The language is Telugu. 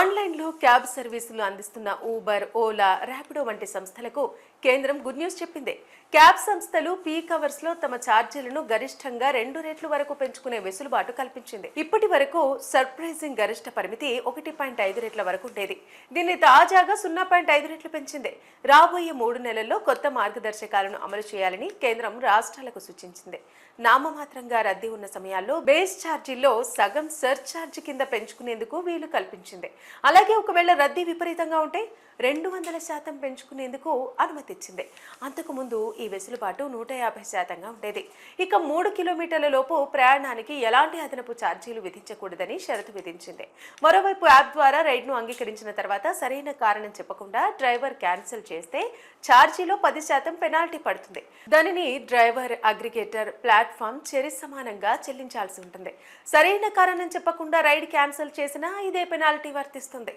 ఆన్లైన్లో క్యాబ్ సర్వీసులు అందిస్తున్న ఊబర్, ఓలా, ర్యాపిడో వంటి సంస్థలకు కేంద్రం గుడ్ న్యూస్ చెప్పింది. క్యాబ్ సంస్థలు పీక్ అవర్స్ లో తమ ఛార్జీలను గరిష్టంగా 2 రెట్లు వరకు పెంచుకునే వెసులుబాటు కల్పించింది. ఇప్పటి వరకు సర్ప్రైజింగ్ గరిష్ట పరిమితి 1.5 రెట్ల వరకు ఉండేది. దీన్ని తాజాగా 0.5 రెట్లు పెంచింది. రాబోయే 3 నెలల్లో కొత్త మార్గదర్శకాలను అమలు చేయాలని కేంద్రం రాష్ట్రాలకు సూచించింది. నామమాత్రంగా రద్దీ ఉన్న సమయాల్లో బేస్ ఛార్జీల్లో సగం సర్ఛార్జ్ కింద పెంచుకునేందుకు వీలు కల్పించింది. అలాగే ఒకవేళ రద్దీ విపరీతంగా ఉంటే 200% పెంచుకునేందుకు అనుమతిచ్చింది. అంతకుముందు ఈ వెసులుబాటు 150%గా ఉండేది. ఇక 3 కిలోమీటర్ల లోపు ప్రయాణానికి ఎలాంటి అదనపు ఛార్జీలు విధించకూడదని షరతు విధించింది. మరోవైపు యాప్ ద్వారా రైడ్ను అంగీకరించిన తర్వాత సరైన కారణం చెప్పకుండా డ్రైవర్ క్యాన్సిల్ చేస్తే ఛార్జీలో 10% పెనాల్టీ పడుతుంది. దానిని డ్రైవర్, అగ్రిగేటర్, ప్లాట్ఫామ్ సమానంగా చెల్లించాల్సి ఉంటుంది. సరైన కారణం చెప్పకుండా రైడ్ క్యాన్సిల్ చేసినా ఇదే పెనాల్టీ వర్తిస్తుంది.